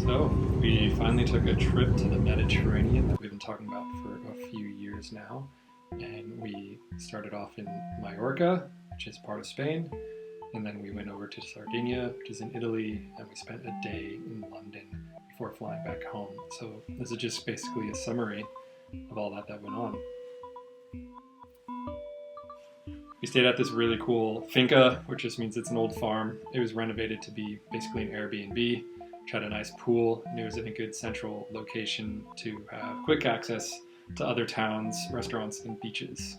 So, we finally took a trip to the Mediterranean that we've been talking about for a few years now. And we started off in Mallorca, which is part of Spain. And then we went over to Sardinia, which is in Italy. And we spent a day in London before flying back home. So, this is just basically a summary of all that went on. We stayed at this really cool finca, which just means it's an old farm. It was renovated to be basically an Airbnb, which had a nice pool, and it was in a good central location to have quick access to other towns, restaurants, and beaches.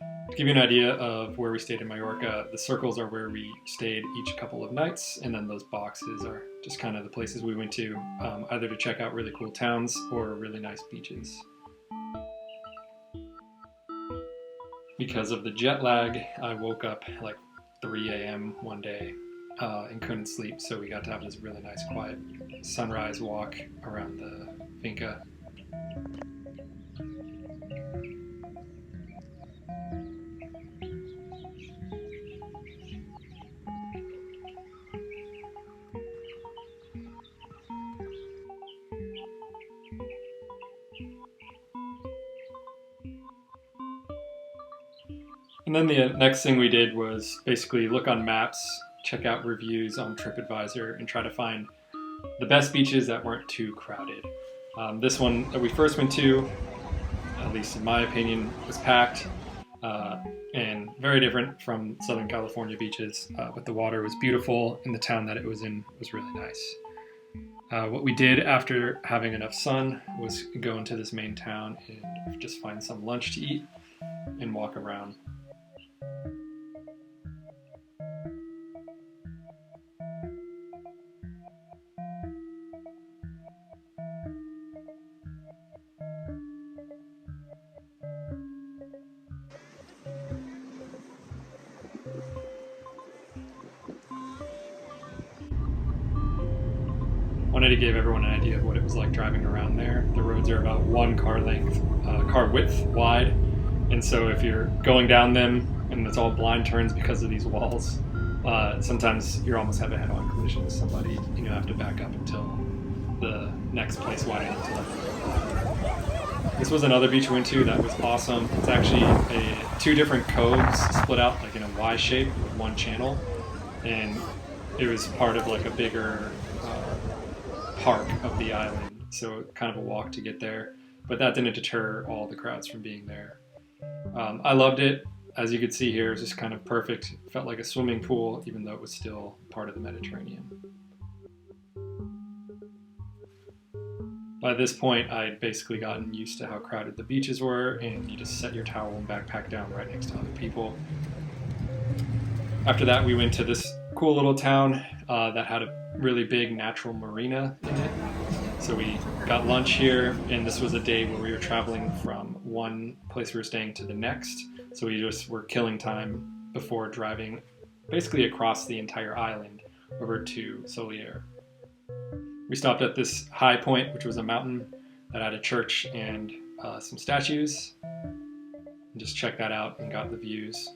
To give you an idea of where we stayed in Mallorca, the circles are where we stayed each couple of nights, and then those boxes are just kind of the places we went to, either to check out really cool towns or really nice beaches. Because of the jet lag, I woke up like 3 a.m. one day and couldn't sleep, so we got to have this really nice quiet sunrise walk around the finca. And then the next thing we did was basically look on maps, check out reviews on TripAdvisor, and try to find the best beaches that weren't too crowded. This one that we first went to, at least in my opinion, was packed and very different from Southern California beaches, but the water was beautiful and the town that it was in was really nice. What we did after having enough sun was go into this main town and just find some lunch to eat and walk around. Wanted to give everyone an idea of what it was like driving around there. The roads are about one car width wide, and so if you're going down them and it's all blind turns because of these walls, sometimes you almost have a head-on collision with somebody and you have to back up until the next place widening to left. This was another beach we went to that was awesome. It's actually two different coves split out like in a Y shape with one channel, and it was part of like a bigger park of the island, so kind of a walk to get there, but that didn't deter all the crowds from being there. I loved it. As you could see here, it was just kind of perfect. It felt like a swimming pool, even though it was still part of the Mediterranean. By this point, I'd basically gotten used to how crowded the beaches were, and you just set your towel and backpack down right next to other people. After that, we went to this cool little town that had a really big natural marina in it. So we got lunch here, and this was a day where we were traveling from one place we were staying to the next. So we just were killing time before driving basically across the entire island over to Solier. We stopped at this high point, which was a mountain that had a church and some statues, and just checked that out and got the views.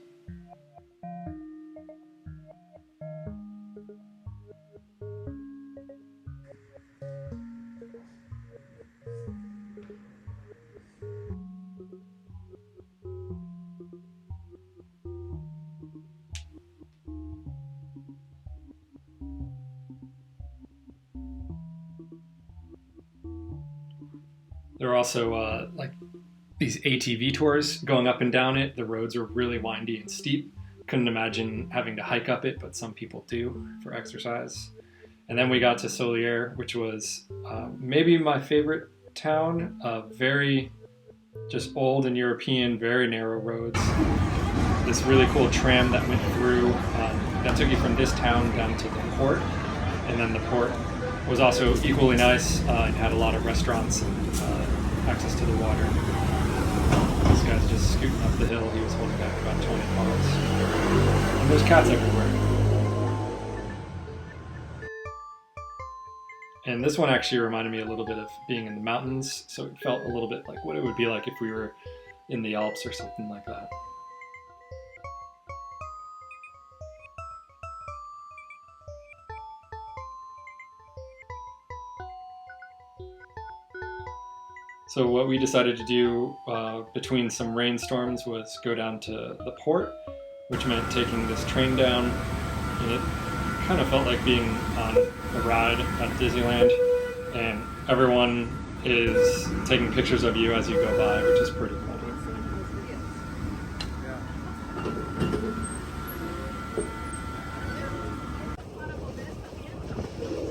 There were also like these ATV tours going up and down it. The roads were really windy and steep. Couldn't imagine having to hike up it, but some people do for exercise. And then we got to Solier, which was maybe my favorite town. Very just old and European, very narrow roads. This really cool tram that went through that took you from this town down to the port. And then the port was also equally nice and had a lot of restaurants and access to the water. This guy's just scooting up the hill. He was holding back about 20 cars. And there's cats everywhere. And this one actually reminded me a little bit of being in the mountains, so it felt a little bit like what it would be like if we were in the Alps or something like that. So what we decided to do between some rainstorms was go down to the port, which meant taking this train down, and it kind of felt like being on a ride at Disneyland, and everyone is taking pictures of you as you go by, which is pretty cool.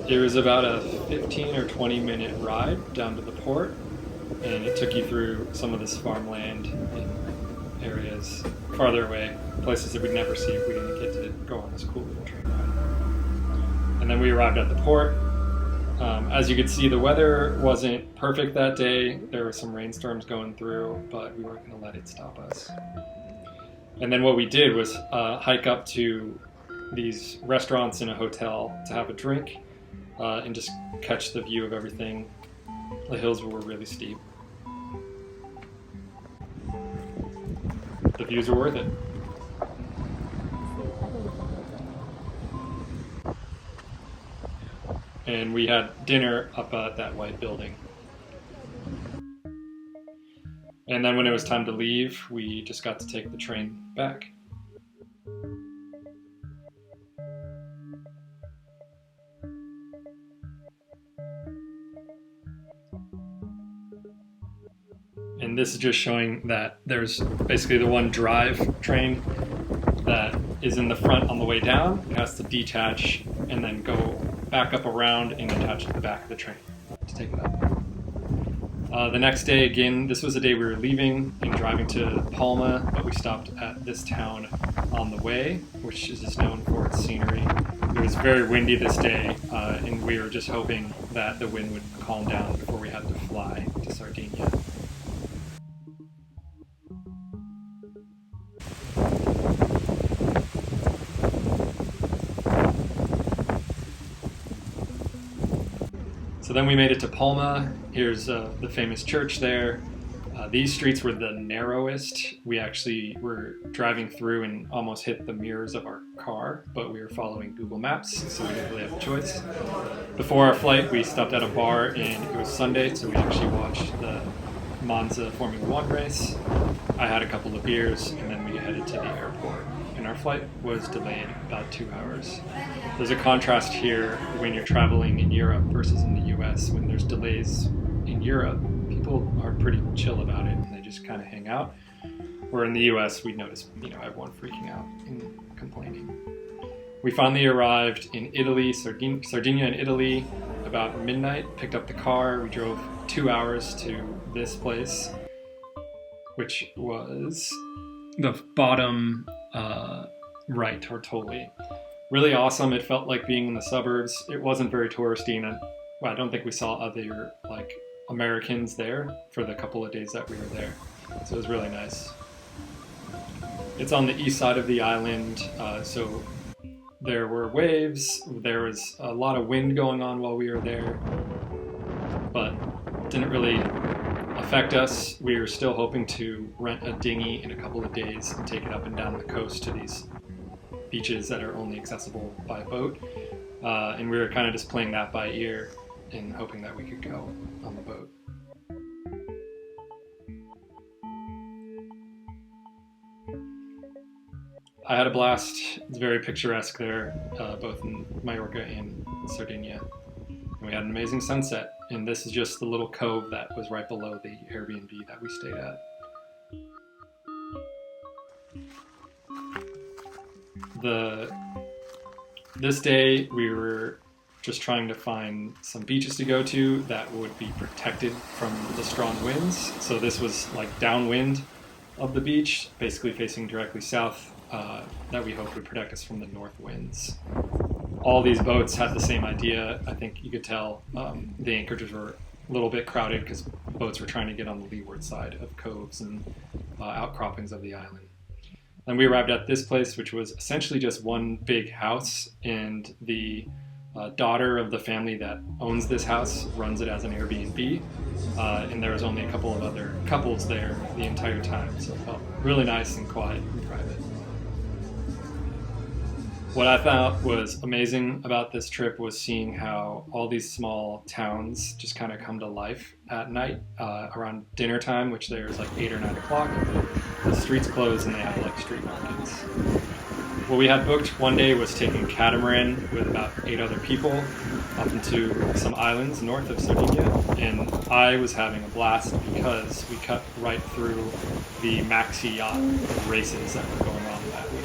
It was about a 15 or 20 minute ride down to the port, and it took you through some of this farmland in areas farther away, places that we'd never see if we didn't get to go on this cool little train ride. And then we arrived at the port. As you could see, the weather wasn't perfect that day. There were some rainstorms going through, but we weren't going to let it stop us. And then what we did was hike up to these restaurants in a hotel to have a drink and just catch the view of everything. The hills were really steep. The views were worth it. And we had dinner up at that white building. And then when it was time to leave, we just got to take the train back. And this is just showing that there's basically the one drive train that is in the front on the way down. It has to detach and then go back up around and attach to the back of the train to take it up. The next day, again, this was the day we were leaving and driving to Palma, but we stopped at this town on the way, which is just known for its scenery. It was very windy this day, and we were just hoping that the wind would calm down before we had to fly to Sardinia. So then we made it to Palma. Here's the famous church there. These streets were the narrowest. We actually were driving through and almost hit the mirrors of our car, but we were following Google Maps, so we didn't really have a choice. Before our flight, we stopped at a bar, and it was Sunday, so we actually watched the Monza Formula One race. I had a couple of beers, and then we headed to the airport. And our flight was delayed about 2 hours. There's a contrast here when you're traveling in Europe versus in the US. When there's delays in Europe, people are pretty chill about it and they just kind of hang out. Where in the US, we noticed, everyone freaking out and complaining. We finally arrived in Italy, Sardinia in Italy, about midnight, picked up the car. We drove 2 hours to this place, which was the bottom right, or totally. Really awesome. It felt like being in the suburbs. It wasn't very touristy, and I don't think we saw other Americans there for the couple of days that we were there. So it was really nice. It's on the east side of the island, so there were waves. There was a lot of wind going on while we were there, but it didn't really affect us. We were still hoping to rent a dinghy in a couple of days and take it up and down the coast to these beaches that are only accessible by boat. And we were kind of just playing that by ear and hoping that we could go on the boat. I had a blast. It's very picturesque there, both in Mallorca and Sardinia. And we had an amazing sunset. And this is just the little cove that was right below the Airbnb that we stayed at. This day we were just trying to find some beaches to go to that would be protected from the strong winds. So this was downwind of the beach, basically facing directly south, that we hoped would protect us from the north winds. All these boats had the same idea. I think you could tell the anchorages were a little bit crowded because boats were trying to get on the leeward side of coves and outcroppings of the island. And we arrived at this place, which was essentially just one big house, and the daughter of the family that owns this house runs it as an Airbnb, and there was only a couple of other couples there the entire time, so it felt really nice and quiet and private. What I thought was amazing about this trip was seeing how all these small towns just kind of come to life at night around dinner time, which there's like 8 or 9 o'clock. The streets close and they have like street markets. What we had booked one day was taking a catamaran with about 8 other people up into some islands north of Sardinia, and I was having a blast because we cut right through the maxi yacht races that were going on that week.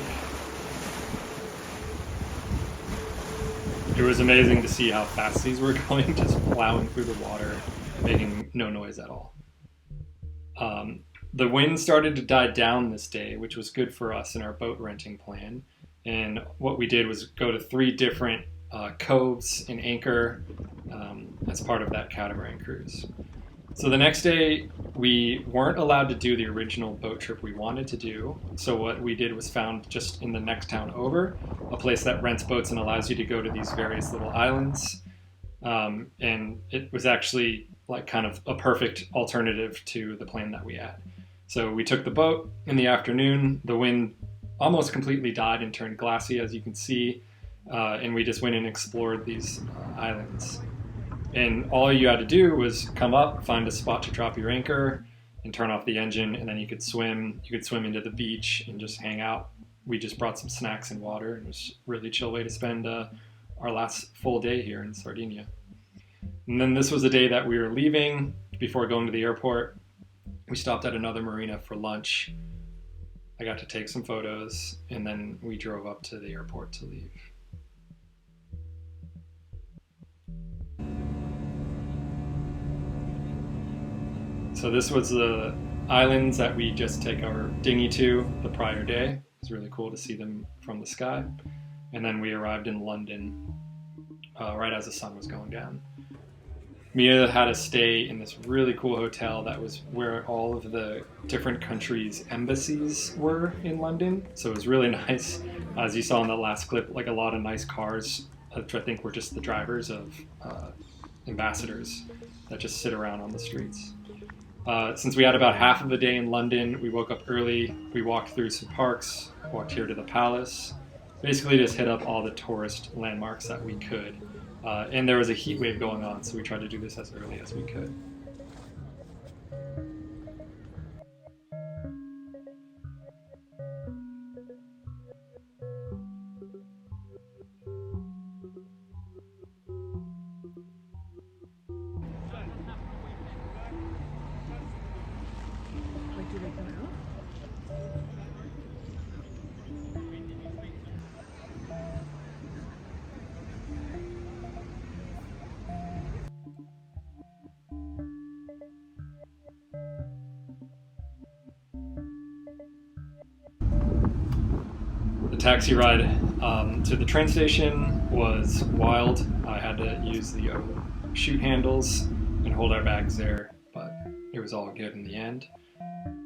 It was amazing to see how fast these were going, just plowing through the water, making no noise at all. The wind started to die down this day, which was good for us in our boat renting plan. And what we did was go to 3 different coves and anchor as part of that catamaran cruise. So the next day, we weren't allowed to do the original boat trip we wanted to do. So what we did was found just in the next town over, a place that rents boats and allows you to go to these various little islands. And it was actually like kind of a perfect alternative to the plan that we had. So we took the boat in the afternoon. The wind almost completely died and turned glassy, as you can see. And we just went and explored these islands. And all you had to do was come up, find a spot to drop your anchor, and turn off the engine, and then you could swim. You could swim into the beach and just hang out. We just brought some snacks and water, and it was a really chill way to spend our last full day here in Sardinia. And then this was the day that we were leaving before going to the airport. We stopped at another marina for lunch. I got to take some photos, and then we drove up to the airport to leave. So this was the islands that we just take our dinghy to the prior day. It was really cool to see them from the sky. And then we arrived in London right as the sun was going down. Mia had us stay in this really cool hotel that was where all of the different countries' embassies were in London. So it was really nice. As you saw in the last clip, like a lot of nice cars, which I think were just the drivers of ambassadors that just sit around on the streets. Since we had about half of the day in London, we woke up early, we walked through some parks, walked here to the palace, basically just hit up all the tourist landmarks that we could. And there was a heat wave going on, so we tried to do this as early as we could. The taxi ride to the train station was wild. I had to use the chute handles and hold our bags there, but it was all good in the end.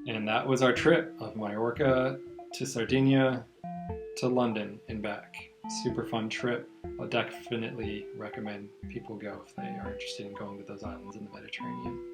And that was our trip of Mallorca to Sardinia to London and back. Super fun trip. I'll definitely recommend people go if they are interested in going to those islands in the Mediterranean.